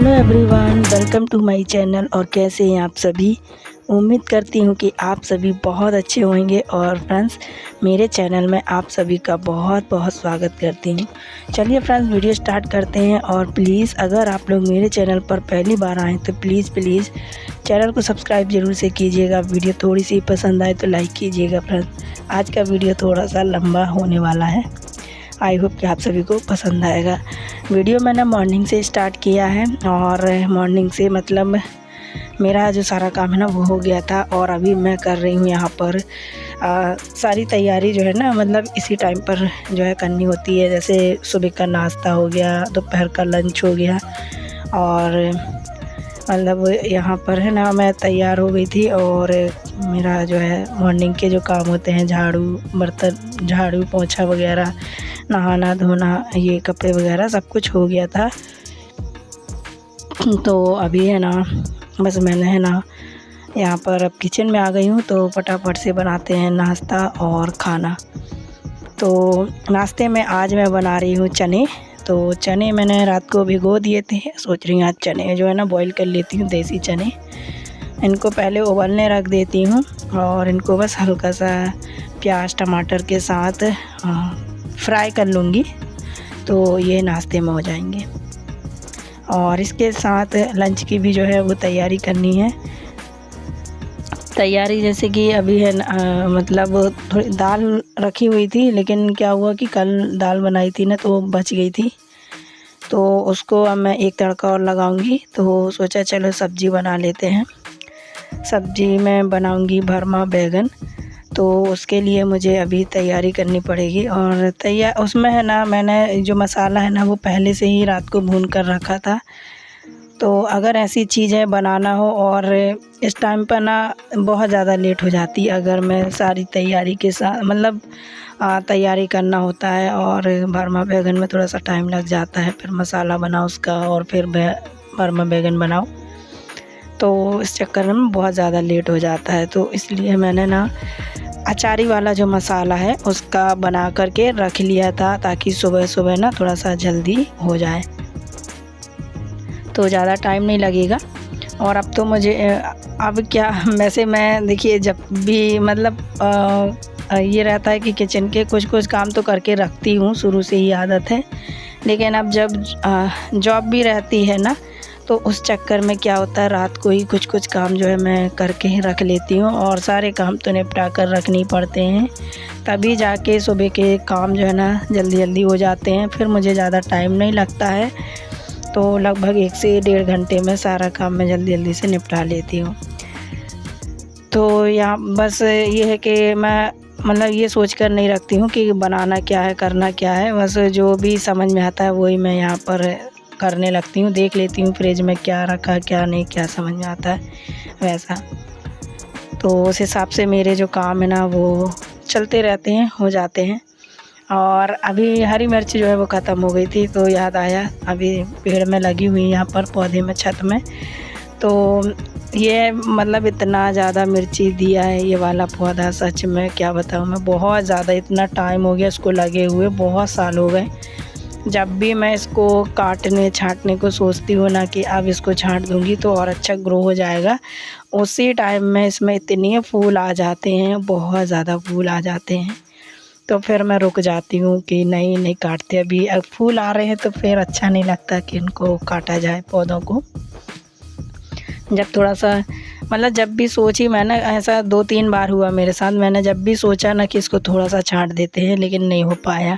Hello everyone, welcome to my channel. और कैसे हैं आप सभी? उम्मीद करती हूँ कि आप सभी बहुत अच्छे होंगे। और फ्रेंड्स, मेरे चैनल में आप सभी का बहुत बहुत स्वागत करती हूँ। चलिए फ्रेंड्स, वीडियो स्टार्ट करते हैं। और प्लीज़, अगर आप लोग मेरे चैनल पर पहली बार आएँ तो प्लीज़ चैनल को सब्सक्राइब ज़रूर से कीजिएगा। वीडियो थोड़ी सी पसंद आए तो लाइक कीजिएगा। फ्रेंड्स, आज का वीडियो थोड़ा सा लंबा होने वाला है। आई होप कि आप सभी को पसंद आएगा। वीडियो मैंने मॉर्निंग से स्टार्ट किया है और मॉर्निंग से मतलब मेरा जो सारा काम है ना वो हो गया था। और अभी मैं कर रही हूँ यहाँ पर सारी तैयारी जो है ना, मतलब इसी टाइम पर जो है करनी होती है। जैसे सुबह का नाश्ता हो गया, दोपहर का लंच हो गया, और मतलब यहाँ पर है ना मैं तैयार हो गई थी। और मेरा जो है मॉर्निंग के जो काम होते हैं, झाड़ू पोंछा वगैरह, नहाना धोना, ये कपड़े वगैरह सब कुछ हो गया था। तो अभी है ना बस मैंने है ना यहाँ पर अब किचन में आ गई हूँ। तो फटाफट से बनाते हैं नाश्ता और खाना। तो नाश्ते में आज मैं बना रही हूँ चने। तो चने मैंने रात को भिगो दिए थे। सोच रही हूँ आज चने जो है ना बॉईल कर लेती हूँ, देसी चने। इनको पहले उबलने रख देती हूँ और इनको बस हल्का सा प्याज टमाटर के साथ फ्राई कर लूँगी, तो ये नाश्ते में हो जाएंगे। और इसके साथ लंच की भी जो है वो तैयारी करनी है। तैयारी जैसे कि अभी है मतलब थोड़ी दाल रखी हुई थी, लेकिन क्या हुआ कि कल दाल बनाई थी ना तो बच गई थी। तो उसको अब मैं एक तड़का और लगाऊंगी। तो सोचा चलो सब्ज़ी बना लेते हैं। सब्ज़ी मैं बनाऊंगी भरमा बैगन। तो उसके लिए मुझे अभी तैयारी करनी पड़ेगी। और उसमें है ना मैंने जो मसाला है ना वो पहले से ही रात को भून कर रखा था। तो अगर ऐसी चीज़ें बनाना हो और इस टाइम पर ना बहुत ज़्यादा लेट हो जाती है, अगर मैं सारी तैयारी के साथ मतलब तैयारी करना होता है। और भरमा बैगन में थोड़ा सा टाइम लग जाता है, फिर मसाला बनाओ उसका और फिर भरमा बैगन बनाओ, तो इस चक्कर में बहुत ज़्यादा लेट हो जाता है। तो इसलिए मैंने ना अचारी वाला जो मसाला है उसका बना करके रख लिया था, ताकि सुबह सुबह ना थोड़ा सा जल्दी हो जाए, तो ज़्यादा टाइम नहीं लगेगा। और अब तो मुझे अब क्या, वैसे मैं देखिए जब भी मतलब ये रहता है कि किचन के कुछ काम तो करके रखती हूँ, शुरू से ही आदत है। लेकिन अब जब जॉब भी रहती है ना, तो उस चक्कर में क्या होता है, रात को ही कुछ काम जो है मैं करके रख लेती हूँ। और सारे काम तो निपटा कर रखने पड़ते हैं, तभी जाके सुबह के काम जो है ना जल्दी हो जाते हैं। फिर मुझे ज़्यादा टाइम नहीं लगता है, तो लगभग 1 से 1.5 घंटे में सारा काम मैं जल्दी से निपटा लेती हूँ। तो यहाँ बस ये है कि मैं मतलब ये सोच कर नहीं रखती हूँ कि बनाना क्या है, करना क्या है। बस जो भी समझ में आता है वही मैं यहाँ पर करने लगती हूँ। देख लेती हूँ फ्रिज में क्या रखा क्या नहीं, क्या समझ में आता है वैसा। तो उस हिसाब से मेरे जो काम है ना वो चलते रहते हैं, हो जाते हैं। और अभी हरी मिर्च जो है वो ख़त्म हो गई थी, तो याद आया अभी पेड़ में लगी हुई यहाँ पर पौधे में, छत में। तो ये मतलब इतना ज़्यादा मिर्ची दिया है ये वाला पौधा, सच में क्या बताऊँ मैं, बहुत ज़्यादा, इतना टाइम हो गया इसको लगे हुए, बहुत साल हो गए। जब भी मैं इसको काटने छाँटने को सोचती हूँ ना कि अब इसको छाँट दूँगी तो और अच्छा ग्रो हो जाएगा, उसी टाइम में इसमें इतने फूल आ जाते हैं, बहुत ज़्यादा फूल आ जाते हैं। तो फिर मैं रुक जाती हूँ कि नहीं काटते, अभी अब फूल आ रहे हैं तो फिर अच्छा नहीं लगता कि इनको काटा जाए पौधों को। जब थोड़ा सा मतलब जब भी सोची मैंने, ऐसा 2-3 बार हुआ मेरे साथ, मैंने जब भी सोचा ना कि इसको थोड़ा सा छाँट देते हैं, लेकिन नहीं हो पाया,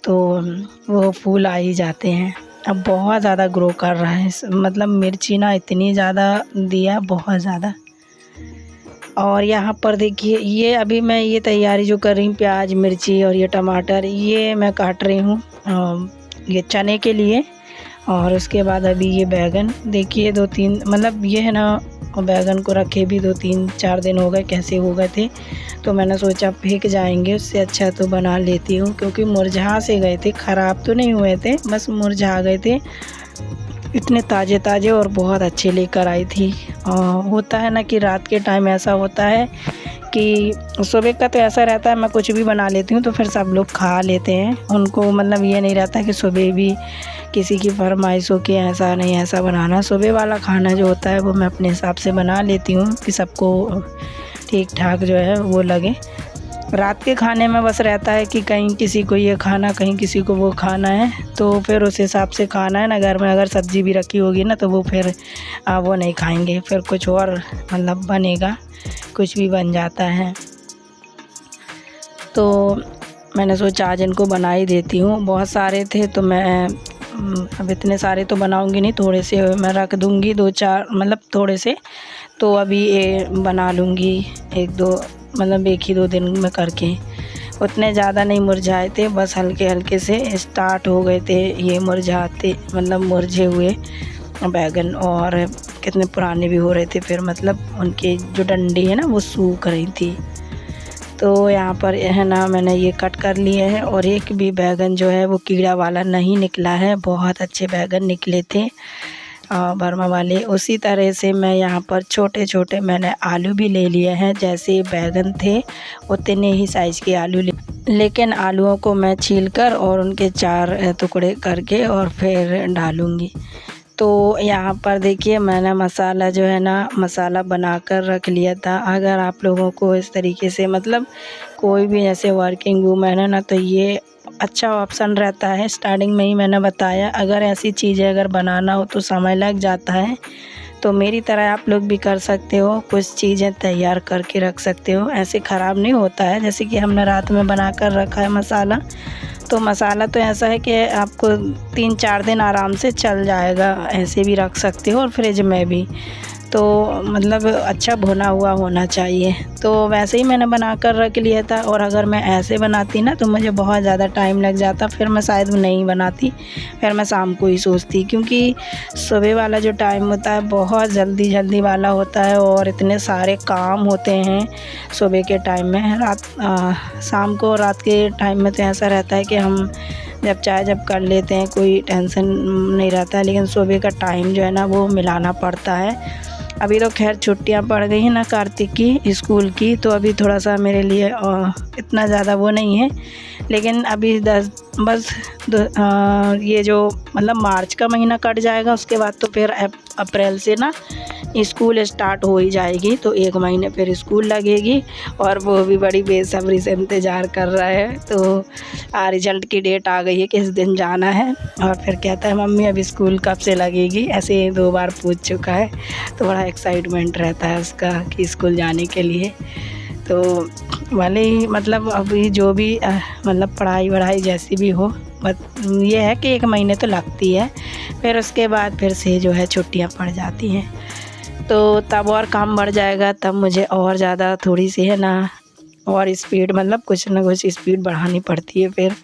तो वो फूल आ ही जाते हैं। अब बहुत ज़्यादा ग्रो कर रहा है मतलब मिर्ची ना इतनी ज़्यादा दिया, बहुत ज़्यादा। और यहाँ पर देखिए ये अभी मैं ये तैयारी जो कर रही हूँ, प्याज मिर्ची और ये टमाटर, ये मैं काट रही हूँ ये चने के लिए। और उसके बाद अभी ये बैगन देखिए 2-3 मतलब ये है ना, बैगन को रखे भी 2-3-4 दिन हो गए, कैसे हो गए थे। तो मैंने सोचा फेंक जाएंगे, उससे अच्छा तो बना लेती हूँ, क्योंकि मुरझा से गए थे, ख़राब तो नहीं हुए थे, बस मुरझा गए थे। इतने ताज़े और बहुत अच्छे लेकर आई थी। होता है ना कि रात के टाइम ऐसा होता है कि सुबह का तो ऐसा रहता है मैं कुछ भी बना लेती हूँ तो फिर सब लोग खा लेते हैं, उनको मतलब ये नहीं रहता कि सुबह भी किसी की फरमाइश हो कि ऐसा नहीं ऐसा बनाना। सुबह वाला खाना जो होता है वो मैं अपने हिसाब से बना लेती हूँ कि सबको ठीक ठाक जो है वो लगे। रात के खाने में बस रहता है कि कहीं किसी को ये खाना, कहीं किसी को वो खाना है, तो फिर उस हिसाब से खाना है ना। घर में अगर सब्ज़ी भी रखी होगी ना तो वो फिर वो नहीं खाएंगे, फिर कुछ और मतलब बनेगा, कुछ भी बन जाता है। तो मैंने सोचा आज इनको बना ही देती हूँ। बहुत सारे थे तो मैं अब इतने सारे तो बनाऊँगी नहीं, थोड़े से मैं रख दूँगी, 2-4 मतलब थोड़े से। तो अभी ये बना लूँगी 1-2 मतलब 1 ही 2 दिन में करके। उतने ज़्यादा नहीं मुरझाए थे, बस हल्के हल्के से स्टार्ट हो गए थे ये मुरझाते, मतलब मुरझे हुए बैगन, और कितने पुराने भी हो रहे थे। फिर मतलब उनकी जो डंडी है ना वो सूख रही थी। तो यहाँ पर है ना मैंने ये कट कर लिए हैं, और एक भी बैगन जो है वो कीड़ा वाला नहीं निकला है, बहुत अच्छे बैगन निकले थे बर्मा वाले। उसी तरह से मैं यहाँ पर छोटे छोटे मैंने आलू भी ले लिए हैं, जैसे बैगन थे उतने ही साइज़ के आलू लेकिन आलूओं को मैं छीलकर और उनके 4 टुकड़े करके और फिर डालूँगी। तो यहाँ पर देखिए मैंने मसाला जो है ना मसाला बनाकर रख लिया था। अगर आप लोगों को इस तरीके से मतलब कोई भी ऐसे वर्किंग वूमेन है ना तो ये अच्छा ऑप्शन रहता है। स्टार्टिंग में ही मैंने बताया, अगर ऐसी चीज़ें अगर बनाना हो तो समय लग जाता है, तो मेरी तरह आप लोग भी कर सकते हो, कुछ चीज़ें तैयार करके रख सकते हो, ऐसे ख़राब नहीं होता है। जैसे कि हमने रात में बना कर रखा है मसाला, तो मसाला तो ऐसा है कि आपको 3-4 दिन आराम से चल जाएगा, ऐसे भी रख सकते हो और फ्रिज में भी। तो मतलब अच्छा भुना हुआ होना चाहिए। तो वैसे ही मैंने बना कर रख लिया था, और अगर मैं ऐसे बनाती ना तो मुझे बहुत ज़्यादा टाइम लग जाता, फिर मैं शायद नहीं बनाती, फिर मैं शाम को ही सोचती, क्योंकि सुबह वाला जो टाइम होता है बहुत जल्दी जल्दी वाला होता है और इतने सारे काम होते हैं सुबह के टाइम में। शाम को रात के टाइम में तो ऐसा रहता है कि हम जब कर लेते हैं, कोई टेंशन नहीं रहता है, लेकिन सुबह का टाइम जो है ना वो मिलाना पड़ता है। अभी तो खैर छुट्टियां पड़ गई हैं ना कार्तिक की स्कूल की, तो अभी थोड़ा सा मेरे लिए इतना ज़्यादा वो नहीं है, लेकिन अभी ये जो मतलब मार्च का महीना कट जाएगा, उसके बाद तो फिर अप्रैल से ना स्कूल स्टार्ट हो ही जाएगी, तो 1 महीने फिर स्कूल लगेगी, और वो भी बड़ी बेसब्री से इंतज़ार कर रहा है। तो रिज़ल्ट की डेट आ गई है, किस दिन जाना है, और फिर कहता है मम्मी अभी स्कूल कब से लगेगी, ऐसे 2 बार पूछ चुका है। तो बड़ा एक्साइटमेंट रहता है उसका कि स्कूल जाने के लिए। तो भले ही मतलब अभी जो भी मतलब पढ़ाई वढ़ाई जैसी भी हो, बट ये है कि 1 महीने तो लगती है, फिर उसके बाद फिर से जो है छुट्टियां पड़ जाती हैं, तो तब और काम बढ़ जाएगा, तब मुझे और ज़्यादा थोड़ी सी है ना और स्पीड मतलब कुछ ना कुछ स्पीड बढ़ानी पड़ती है फिर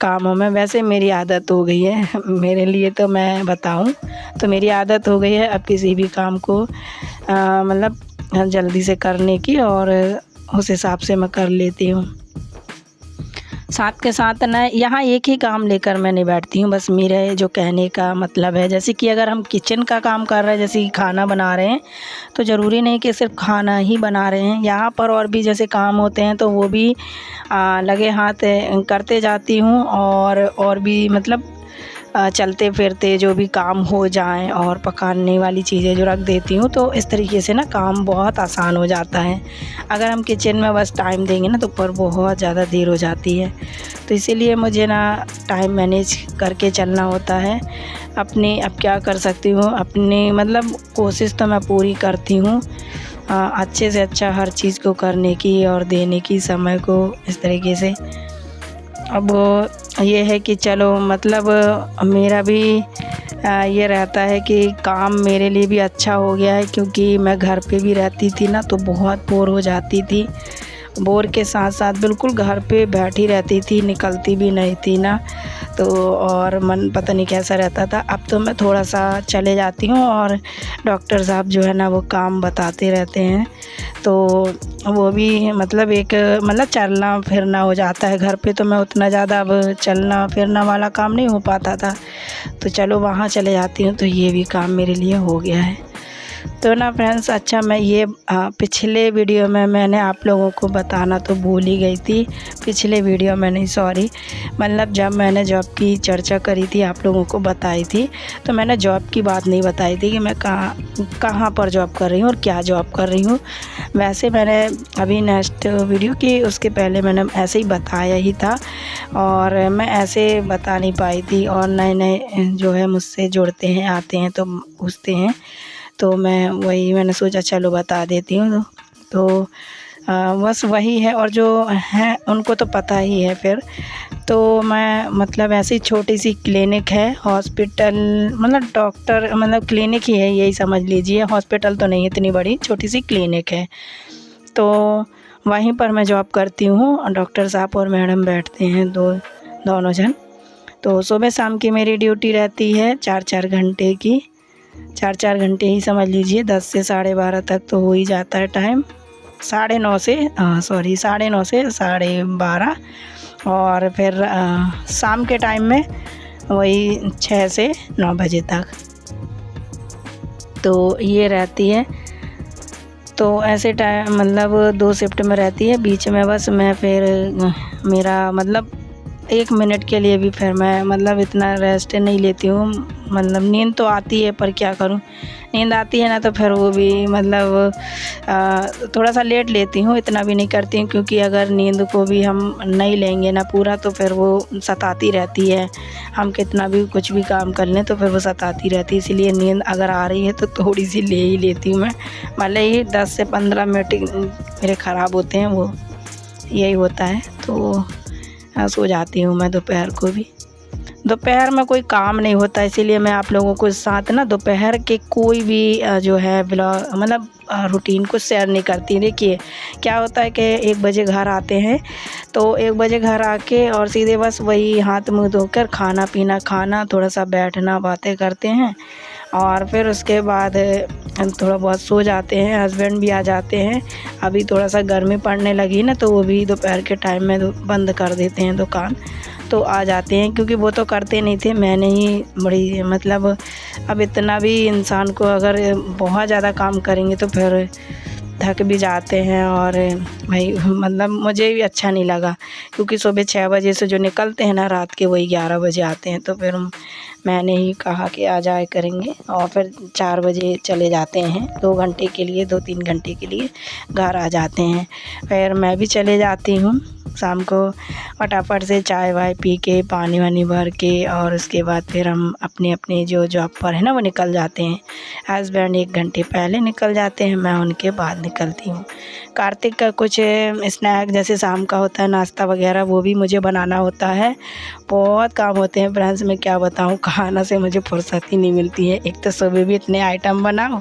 कामों में। वैसे मेरी आदत हो गई है, मेरे लिए तो मैं बताऊं तो मेरी आदत हो गई है अब किसी भी काम को मतलब जल्दी से करने की, और उस हिसाब से मैं कर लेती हूँ। साथ के साथ ना यहाँ एक ही काम लेकर मैं नहीं बैठती हूँ, बस मेरे जो कहने का मतलब है, जैसे कि अगर हम किचन का काम कर रहे हैं, जैसे कि खाना बना रहे हैं, तो ज़रूरी नहीं कि सिर्फ खाना ही बना रहे हैं, यहाँ पर और भी जैसे काम होते हैं तो वो भी लगे हाथ करते जाती हूँ, और भी मतलब चलते फिरते जो भी काम हो जाएं और पकाने वाली चीज़ें जो रख देती हूँ, तो इस तरीके से ना काम बहुत आसान हो जाता है। अगर हम किचन में बस टाइम देंगे ना तो पर बहुत ज़्यादा देर हो जाती है, तो इसीलिए मुझे ना टाइम मैनेज करके चलना होता है। अब क्या कर सकती हूँ, अपनी मतलब कोशिश तो मैं पूरी करती हूँ अच्छे से अच्छा हर चीज़ को करने की और देने की समय को इस तरीके से। अब ये है कि चलो मतलब मेरा भी ये रहता है कि काम मेरे लिए भी अच्छा हो गया है, क्योंकि मैं घर पे भी रहती थी ना तो बहुत बोर हो जाती थी। बोर के साथ साथ बिल्कुल घर पे बैठी रहती थी, निकलती भी नहीं थी ना, तो और मन पता नहीं कैसा रहता था। अब तो मैं थोड़ा सा चले जाती हूँ, और डॉक्टर साहब जो है ना वो काम बताते रहते हैं, तो वो भी मतलब एक मतलब चलना फिरना हो जाता है। घर पे तो मैं उतना ज़्यादा अब चलना फिरना वाला काम नहीं हो पाता था, तो चलो वहाँ चले जाती हूँ, तो ये भी काम मेरे लिए हो गया है। तो ना फ्रेंड्स, अच्छा मैं ये पिछले वीडियो में मैंने आप लोगों को बताना तो भूल ही गई थी। पिछले वीडियो में नहीं, सॉरी, मतलब जब मैंने जॉब की चर्चा करी थी, आप लोगों को बताई थी, तो मैंने जॉब की बात नहीं बताई थी कि मैं कहाँ पर जॉब कर रही हूँ और क्या जॉब कर रही हूँ। वैसे मैंने अभी नेक्स्ट वीडियो की उसके पहले मैंने ऐसे ही बताया ही था, और मैं ऐसे बता नहीं पाई थी। और नए नए जो है मुझसे जुड़ते हैं, आते हैं तो पूछते हैं, तो मैंने सोचा चलो बता देती हूँ। तो बस वही है, और जो हैं उनको तो पता ही है फिर। तो मैं मतलब ऐसी छोटी सी क्लिनिक है, हॉस्पिटल मतलब डॉक्टर मतलब क्लिनिक ही है, यही समझ लीजिए। हॉस्पिटल तो नहीं, इतनी बड़ी छोटी सी क्लिनिक है। तो वहीं पर मैं जॉब करती हूँ। डॉक्टर साहब और मैडम बैठते हैं दोनों जन। तो सुबह शाम की मेरी ड्यूटी रहती है 4-4 घंटे की, 4-4 घंटे ही समझ लीजिए। 10 से 12:30 तक तो हो ही जाता है टाइम। 9:30 से 9:30 से 12:30, और फिर शाम के टाइम में वही 6 से 9 बजे तक तो ये रहती है। तो ऐसे टाइम मतलब 2 शिफ्ट में रहती है। बीच में बस मैं फिर मेरा मतलब 1 मिनट के लिए भी फिर मैं मतलब इतना रेस्ट नहीं लेती हूँ। मतलब नींद तो आती है, पर क्या करूँ, नींद आती है ना, तो फिर वो भी मतलब थोड़ा सा लेट लेती हूँ, इतना भी नहीं करती हूँ, क्योंकि अगर नींद को भी हम नहीं लेंगे ना पूरा, तो फिर वो सताती रहती है। हम कितना भी कुछ भी काम कर लें तो फिर वो सताती रहती है। इसीलिए नींद अगर आ रही है तो थोड़ी सी ले ही लेती हूँ मैं, भले ही 10 से 15 मिनट मेरे ख़राब होते हैं, वो यही होता है। तो सो जाती हूँ मैं दोपहर को भी। दोपहर में कोई काम नहीं होता, इसीलिए मैं आप लोगों के साथ ना दोपहर के कोई भी जो है ब्लॉग मतलब रूटीन को शेयर नहीं करती। देखिए क्या होता है कि 1 बजे घर आते हैं, तो 1 बजे घर आके और सीधे बस वही हाथ मुँह धोकर खाना पीना, खाना, थोड़ा सा बैठना, बातें करते हैं, और फिर उसके बाद थोड़ा बहुत सो जाते हैं। हस्बैंड भी आ जाते हैं। अभी थोड़ा सा गर्मी पड़ने लगी ना, तो वो भी दोपहर के टाइम में बंद कर देते हैं दुकान, तो आ जाते हैं, क्योंकि वो तो करते नहीं थे, मैंने ही बड़ी मतलब अब इतना भी इंसान को अगर बहुत ज़्यादा काम करेंगे तो फिर थक भी जाते हैं। और भाई मतलब मुझे भी अच्छा नहीं लगा, क्योंकि सुबह 6 बजे से जो निकलते हैं ना, रात के वही 11 बजे आते हैं। तो फिर मैंने ही कहा कि आ जाया करेंगे, और फिर 4 बजे चले जाते हैं, 2 घंटे के लिए, 2-3 घंटे के लिए घर आ जाते हैं। फिर मैं भी चले जाती हूँ शाम को, फटाफट से चाय वाय पी के, पानी वानी भर के, और उसके बाद फिर हम अपने अपने जो जॉब पर है ना वो निकल जाते हैं। हस्बैंड 1 घंटे पहले निकल जाते हैं, मैं उनके बाद निकलती हूँ। कार्तिक का कुछ स्नैक जैसे शाम का होता है नाश्ता वगैरह, वो भी मुझे बनाना होता है। बहुत काम होते हैं फ्रेंड्स, मैं क्या बताऊँ, खाना से मुझे फुर्सत ही नहीं मिलती है। एक तो सुबह भी इतने आइटम बनाओ,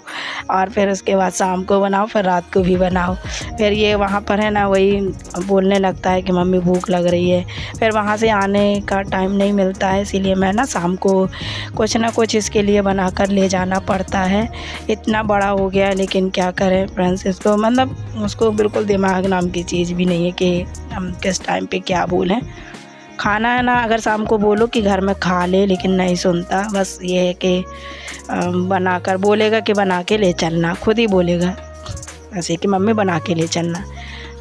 और फिर उसके बाद शाम को बनाओ, फिर रात को भी बनाओ। फिर ये वहाँ पर है ना वही बोलने लगता है कि मम्मी भूख लग रही है। फिर वहाँ से आने का टाइम नहीं मिलता है, इसीलिए मैं ना शाम को कुछ ना कुछ इसके लिए बनाकर ले जाना पड़ता है। इतना बड़ा हो गया है, लेकिन क्या करें फ्रेंड्स, इसको मतलब उसको बिल्कुल दिमाग नाम की चीज़ भी नहीं है कि हम किस टाइम पे क्या बोलें। खाना है ना, अगर शाम को बोलो कि घर में खा ले, लेकिन नहीं सुनता। बस ये है कि बनाकर बोलेगा कि बना के ले चलना, खुद ही बोलेगा ऐसे कि मम्मी बना के ले चलना,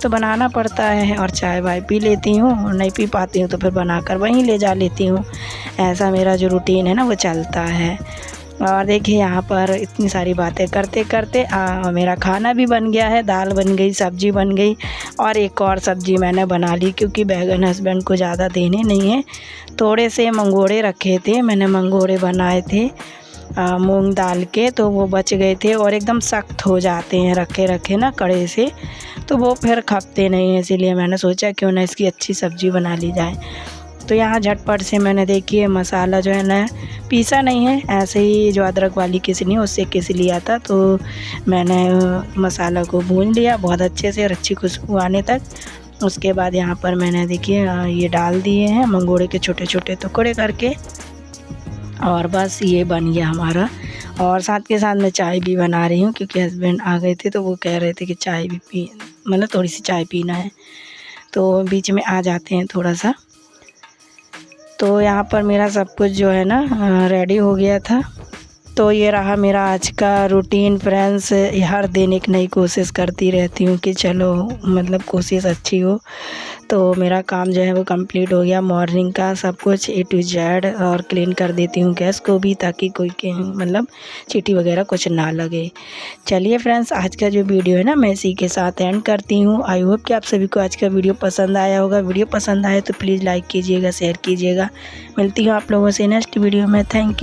तो बनाना पड़ता है। और चाय वाय पी लेती हूँ, और नहीं पी पाती हूँ तो फिर बनाकर वहीं ले जा लेती हूँ। ऐसा मेरा जो रूटीन है ना वो चलता है। और देखिए यहाँ पर इतनी सारी बातें करते करते मेरा खाना भी बन गया है। दाल बन गई, सब्ज़ी बन गई, और एक और सब्ज़ी मैंने बना ली, क्योंकि बैगन हस्बैंड को ज़्यादा देने नहीं है। थोड़े से मंगोड़े रखे थे, मैंने मंगोड़े बनाए थे मूंग दाल के, तो वो बच गए थे, और एकदम सख्त हो जाते हैं रखे रखे ना कड़े से, तो वो फिर खपते नहीं हैं। इसीलिए मैंने सोचा क्यों ना इसकी अच्छी सब्ज़ी बना ली जाए। तो यहाँ झटपट से मैंने देखिए मसाला जो है ना पीसा नहीं है, ऐसे ही जो अदरक वाली किसनी उससे किस लिया था। तो मैंने मसाला को भून लिया बहुत अच्छे से और अच्छी खुशबू आने तक। उसके बाद यहाँ पर मैंने देखिए ये डाल दिए हैं मंगोड़े के छोटे छोटे टुकड़े करके, और बस ये बन गया हमारा। और साथ के साथ मैं चाय भी बना रही हूँ, क्योंकि हस्बैंड आ गए थे तो वो कह रहे थे कि चाय भी पी, मतलब थोड़ी सी चाय पीना है, तो बीच में आ जाते हैं थोड़ा सा। तो यहाँ पर मेरा सब कुछ जो है ना रेडी हो गया था। तो ये रहा मेरा आज का रूटीन फ्रेंड्स। हर दिन एक नई कोशिश करती रहती हूँ कि चलो मतलब कोशिश अच्छी हो। तो मेरा काम जो है वो कंप्लीट हो गया मॉर्निंग का सब कुछ A to Z, और क्लीन कर देती हूँ गैस को भी ताकि कोई मतलब चींटी वगैरह कुछ ना लगे। चलिए फ्रेंड्स, आज का जो वीडियो है ना मैं इसी के साथ एंड करती हूँ। आई होप कि आप सभी को आज का वीडियो पसंद आया होगा। वीडियो पसंद आए तो प्लीज़ लाइक कीजिएगा, शेयर कीजिएगा। मिलती हूँ आप लोगों से नेक्स्ट वीडियो में। Thank you.